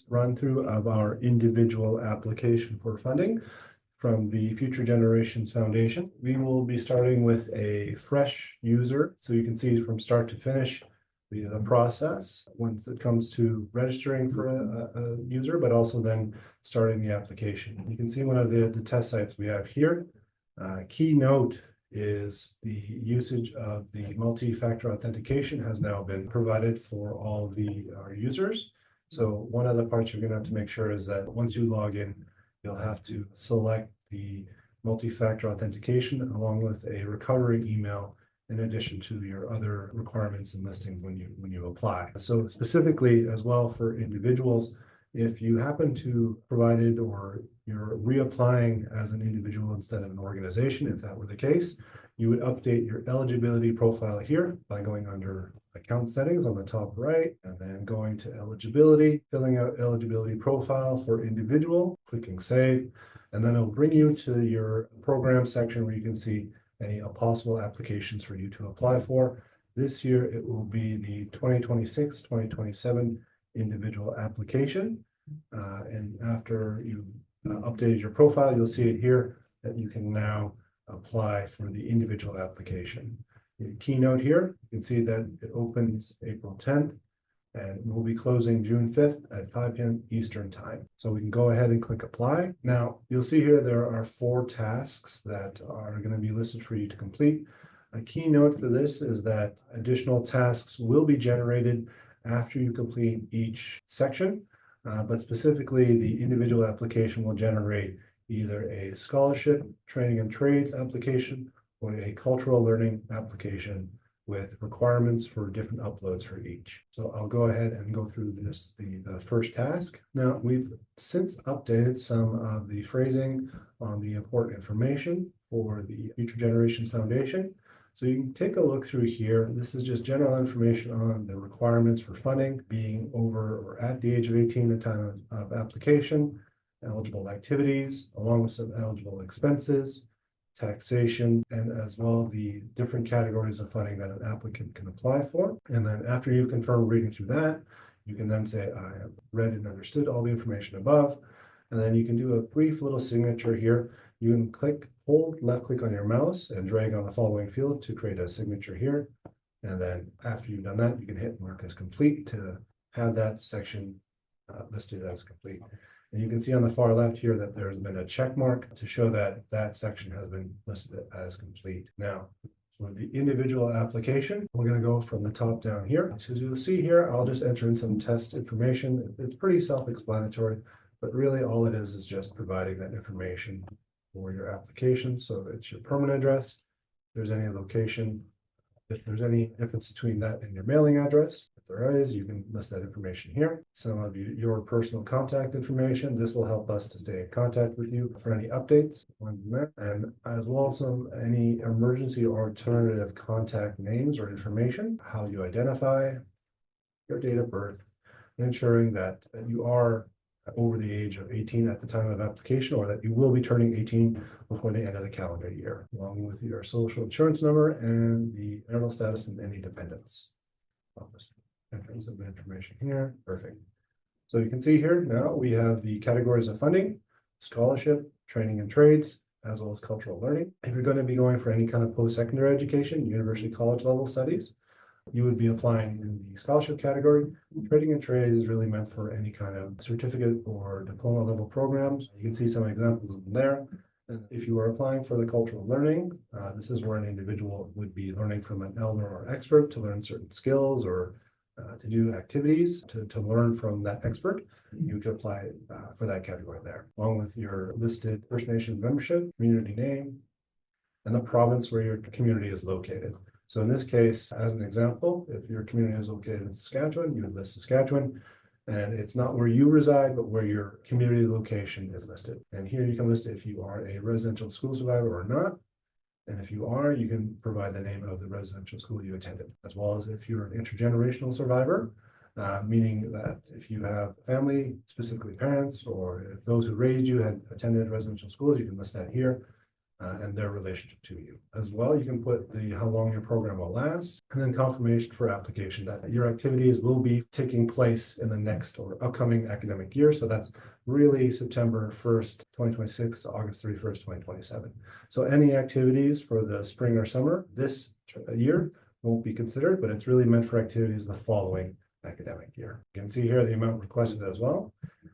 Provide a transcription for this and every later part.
run through of our individual application for funding from the Future Generations Foundation. We will be starting with a fresh user, so you can see from start to finish the process once it comes to registering for a user, but also then starting the application. You can see one of the test sites we have here. Keynote is the usage of the multi-factor authentication has now been provided for all of our users. So one of the parts you're going to have to make sure is that once you log in, you'll have to select the multi-factor authentication along with a recovery email in addition to your other requirements and listings when you apply. So specifically as well for individuals, if you happen to provide it or you're reapplying as an individual instead of an organization, if that were the case, you would update your eligibility profile here by going under account settings on the top right, and then going to eligibility, filling out eligibility profile for individual, clicking save, and then it'll bring you to your program section where you can see any possible applications for you to apply for. This year, it will be the 2026-2027 individual application. And after you've updated your profile, you'll see it here that you can now apply for the individual application. The keynote here, you can see that it opens April 10th and we'll be closing June 5th at 5 p.m. Eastern time. So we can go ahead and click apply. Now, you'll see here there are 4 tasks that are going to be listed for you to complete. A key note for this is that additional tasks will be generated after you complete each section, but specifically the individual application will generate either a scholarship, training and trades application, or a cultural learning application with requirements for different uploads for each. So I'll go ahead and go through this, the first task. Now, we've since updated some of the phrasing on the important information for the Future Generations Foundation. So you can take a look through here. This is just general information on the requirements for funding, being over or at the age of 18 at the time of application, eligible activities, along with some eligible expenses, taxation, and as well the different categories of funding that an applicant can apply for. And then after you've confirmed reading through that, you can then say, I have read and understood all the information above. And then you can do a brief little signature here. You can hold left click on your mouse and drag on the following field to create a signature here. And then after you've done that, you can hit mark as complete to have that section listed as complete. And you can see on the far left here that there's been a check mark to show that that section has been listed as complete. Now, for the individual application, we're going to go from the top down here. So as you'll see here, I'll just enter in some test information. It's pretty self-explanatory, but really all it is just providing that information for your application. So it's your permanent address. If there's any location, if there's any difference between that and your mailing address, if there is, you can list that information here. Some of your personal contact information. This will help us to stay in contact with you for any updates, and as well as any emergency or alternative contact names or information, how you identify, your date of birth, ensuring that you are over the age of 18 at the time of application, or that you will be turning 18 before the end of the calendar year, along with your social insurance number and the marital status and any dependents. Entrance of information here. Perfect. So you can see here now we have the categories of funding, scholarship, training and trades, as well as cultural learning. If you're going to be going for any kind of post-secondary education, university college level studies, you would be applying in the scholarship category. Trading and trades is really meant for any kind of certificate or diploma level programs. You can see some examples there. And if you are applying for the cultural learning, this is where an individual would be learning from an elder or expert to learn certain skills or to do activities to learn from that expert. You could apply for that category there, along with your listed First Nation membership, community name, and the province where your community is located. So in this case, as an example, if your community is located in Saskatchewan, you would list Saskatchewan, and it's not where you reside, but where your community location is listed. And here you can list if you are a residential school survivor or not. And if you are, you can provide the name of the residential school you attended, as well as if you're an intergenerational survivor, meaning that if you have family, specifically parents, or if those who raised you had attended residential schools, you can list that here. and their relationship to you. As well, you can put how long your program will last, and then confirmation for application that your activities will be taking place in the next or upcoming academic year. So that's really September 1st, 2026 to August 31st, 2027. So any activities for the spring or summer this year won't be considered, but it's really meant for activities the following academic year. You can see here the amount requested as well,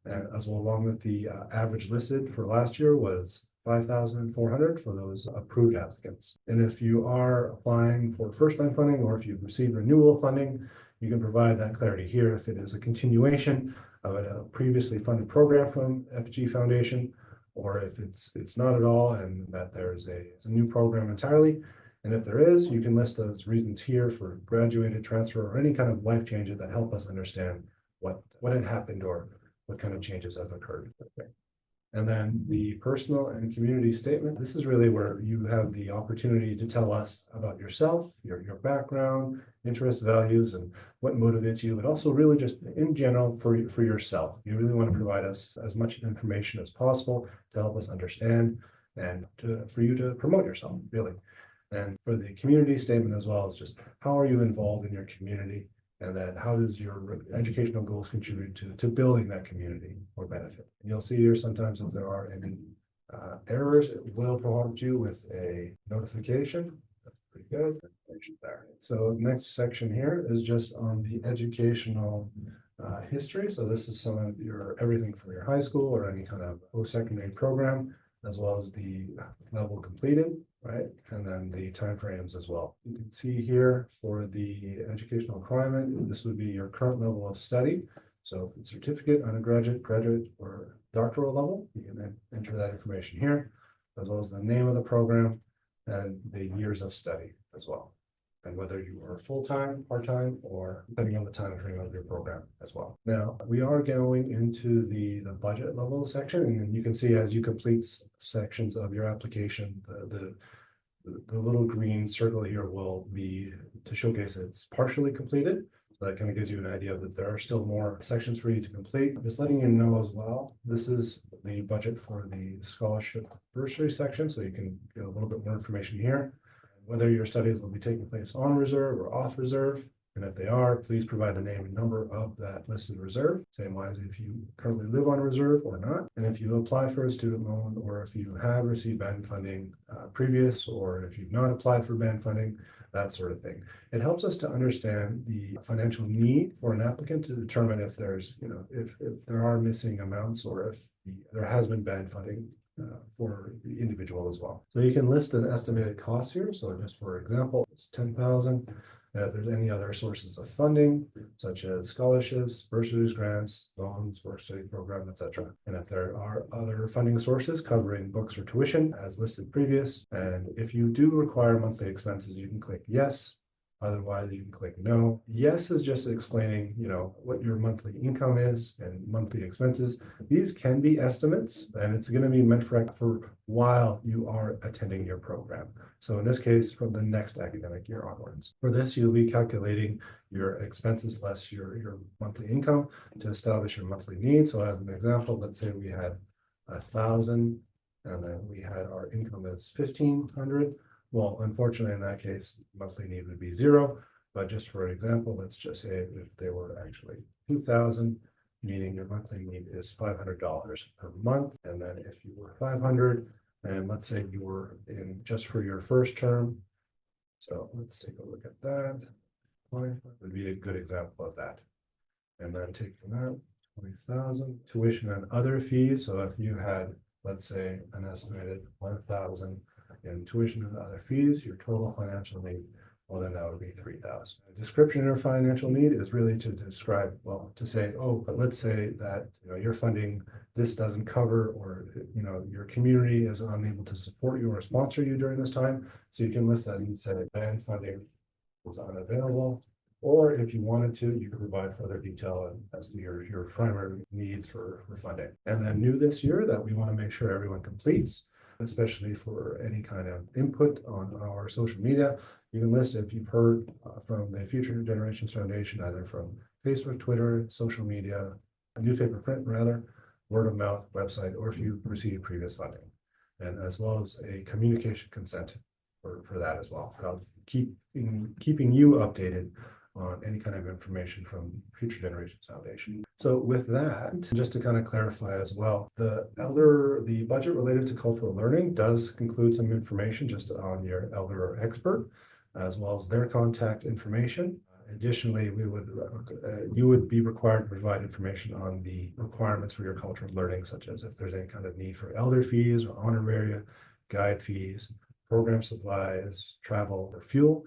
and as well along with the average listed for last year was 5,400 for those approved applicants. And if you are applying for first-time funding or if you've received renewal funding, you can provide that clarity here if it is a continuation of a previously funded program from FG Foundation, or if it's not at all and that it's a new program entirely. And if there is, you can list those reasons here for graduated, transfer, or any kind of life changes that help us understand what had happened or what kind of changes have occurred. Okay. And then the personal and community statement. This is really where you have the opportunity to tell us about yourself, your background, interests, values, and what motivates you, but also really just in general for yourself. You really want to provide us as much information as possible to help us understand and for you to promote yourself, really. And for the community statement as well, it's just how are you involved in your community? And then how does your educational goals contribute to building that community or benefit? And you'll see here sometimes if there are any errors, it will prompt you with a notification. That's pretty good. There. So next section here is just on the educational history. So this is some of everything from your high school or any kind of post-secondary program, as well as the level completed, right? And then the timeframes as well. You can see here for the educational requirement, this would be your current level of study. So if it's certificate, undergraduate, graduate, or doctoral level, you can then enter that information here, as well as the name of the program and the years of study as well. And whether you are full-time, part-time, or depending on the time frame of your program as well. Now, we are going into the budget level section, and you can see as you complete sections of your application, the little green circle here will be to showcase it's partially completed. So that kind of gives you an idea that there are still more sections for you to complete. Just letting you know as well, this is the budget for the scholarship bursary section, so you can get a little bit more information here. Whether your studies will be taking place on reserve or off reserve. And if they are, please provide the name and number of that listed reserve, same wise if you currently live on reserve or not. And if you apply for a student loan, or if you have received band funding previous, or if you've not applied for band funding, that sort of thing. It helps us to understand the financial need for an applicant to determine if there's, if there are missing amounts, or if there has been band funding for the individual as well. So you can list an estimated cost here. So just for example, it's 10,000. If there's any other sources of funding, such as scholarships, bursaries, grants, loans, work study program, etc. And if there are other funding sources covering books or tuition as listed previous, and if you do require monthly expenses, you can click yes. Otherwise, you can click no. Yes is just explaining, what your monthly income is and monthly expenses. These can be estimates, and it's going to be meant for while you are attending your program. So in this case, from the next academic year onwards. For this, you'll be calculating your expenses less your monthly income to establish your monthly needs. So as an example, let's say we had 1,000, and then we had our income as 1,500. Well, unfortunately, in that case, monthly need would be 0. But just for example, let's just say if they were actually 2,000, meaning your monthly need is $500 per month. And then if you were 500, and let's say you were in just for your first term. So let's take a look at that. 20 would be a good example of that. And then taking that 20,000 tuition and other fees. So if you had, let's say, an estimated 1,000 in tuition and other fees, your total financial need, well, then that would be 3,000. A description of financial need is really to describe, well, to say, oh, but let's say that your funding, this doesn't cover, or your community is unable to support you or sponsor you during this time. So you can list that and say band funding is unavailable. Or if you wanted to, you could provide further detail as to your primary needs for funding. And then new this year that we want to make sure everyone completes, especially for any kind of input on our social media. You can list if you've heard from the Future Generations Foundation, either from Facebook, Twitter, social media, newspaper, print rather, word of mouth, website, or if you've received previous funding. and as well as a communication consent for that as well. I'll keeping you updated on any kind of information from Future Generations Foundation. So with that, just to kind of clarify as well, the budget related to cultural learning does include some information just on your elder or expert, as well as their contact information. Additionally, you would be required to provide information on the requirements for your cultural learning, such as if there's any kind of need for elder fees or honoraria, guide fees, program supplies, travel, or fuel,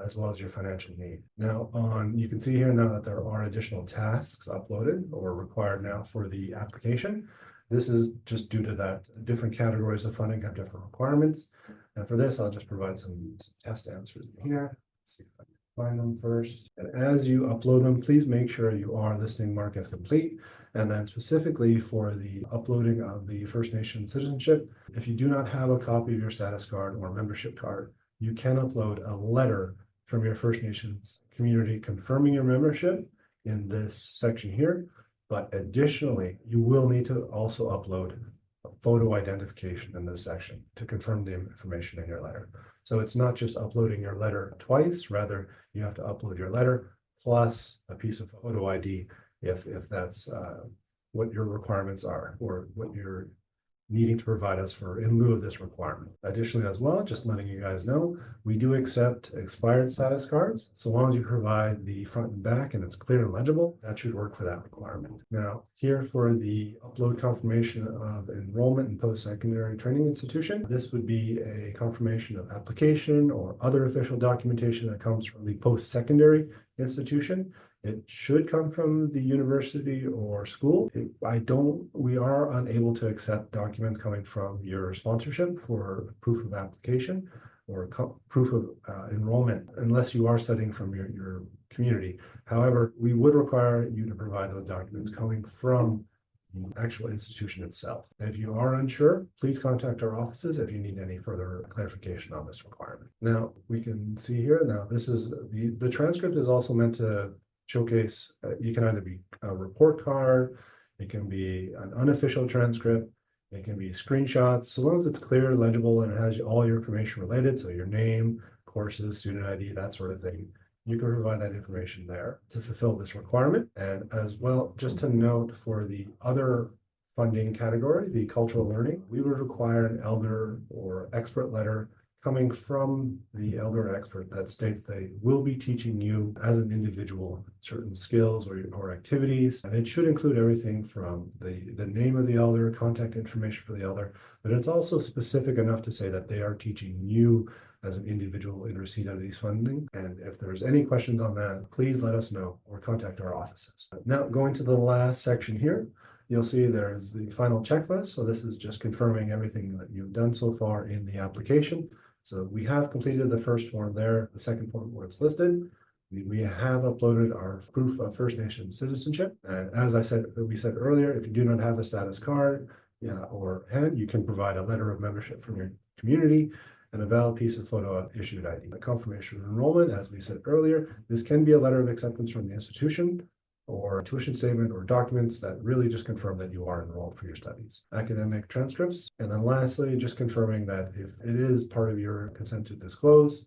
as well as your financial need. Now, you can see here now that there are additional tasks uploaded or required now for the application. This is just due to that different categories of funding have different requirements. And for this, I'll just provide some test answers here. Let's see if I can find them first. And as you upload them, please make sure you are listing mark as complete. And then specifically for the uploading of the First Nation citizenship, if you do not have a copy of your status card or membership card, you can upload a letter from your First Nations community confirming your membership in this section here. But additionally, you will need to also upload a photo identification in this section to confirm the information in your letter. So it's not just uploading your letter twice, rather you have to upload your letter plus a piece of photo ID if that's what your requirements are or what you're needing to provide us for in lieu of this requirement. Additionally, as well, just letting you guys know, we do accept expired status cards. So long as you provide the front and back and it's clear and legible, that should work for that requirement. Now, here for the upload confirmation of enrollment in post-secondary training institution, this would be a confirmation of application or other official documentation that comes from the post-secondary institution. It should come from the university or school. We are unable to accept documents coming from your sponsorship for proof of application or proof of enrollment, unless you are studying from your community. However, we would require you to provide those documents coming from the actual institution itself. And if you are unsure, please contact our offices if you need any further clarification on this requirement. Now, we can see here, now this is the transcript is also meant to showcase, you can either be a report card, it can be an unofficial transcript, it can be screenshots, so long as it's clear, legible, and it has all your information related, so your name, courses, student ID, that sort of thing. You can provide that information there to fulfill this requirement. And as well, just to note for the other funding category, the cultural learning, we would require an elder or expert letter coming from the elder expert that states they will be teaching you as an individual certain skills or activities. And it should include everything from the name of the elder, contact information for the elder, but it's also specific enough to say that they are teaching you as an individual in receipt of these funding. And if there's any questions on that, please let us know or contact our offices. Now, going to the last section here, you'll see there's the final checklist. So this is just confirming everything that you've done so far in the application. So we have completed the first form there, the second form where it's listed. We have uploaded our proof of First Nation citizenship. And as we said earlier, if you do not have a status card or hand, you can provide a letter of membership from your community and a valid piece of photo issued ID. A confirmation of enrollment, as we said earlier, this can be a letter of acceptance from the institution or a tuition statement or documents that really just confirm that you are enrolled for your studies. Academic transcripts. And then lastly, just confirming that if it is part of your consent to disclose,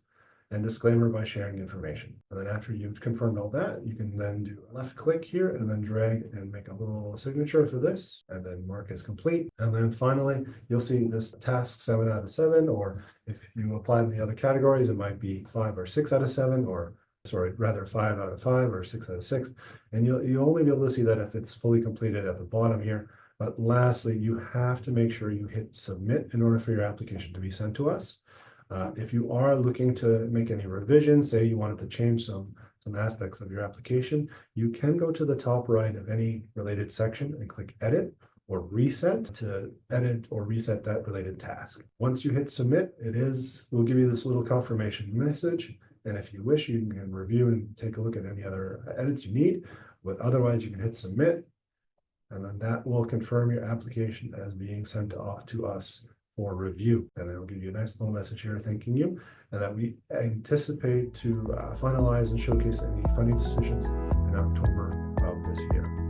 and disclaimer by sharing information. And then after you've confirmed all that, you can then do a left click here and then drag and make a little signature for this and then mark as complete. And then finally, you'll see this task 7 out of 7, or if you apply in the other categories, it might be 5 or 6 out of 7, or rather 5 out of 5 or 6 out of 6. And you'll only be able to see that if it's fully completed at the bottom here. But lastly, you have to make sure you hit submit in order for your application to be sent to us. If you are looking to make any revisions, say you wanted to change some aspects of your application, you can go to the top right of any related section and click edit or reset to edit or reset that related task. Once you hit submit, we'll give you this little confirmation message. And if you wish, you can review and take a look at any other edits you need, but otherwise you can hit submit, and then that will confirm your application as being sent off to us for review. And it'll give you a nice little message here thanking you, and that we anticipate to finalize and showcase any funding decisions in October of this year.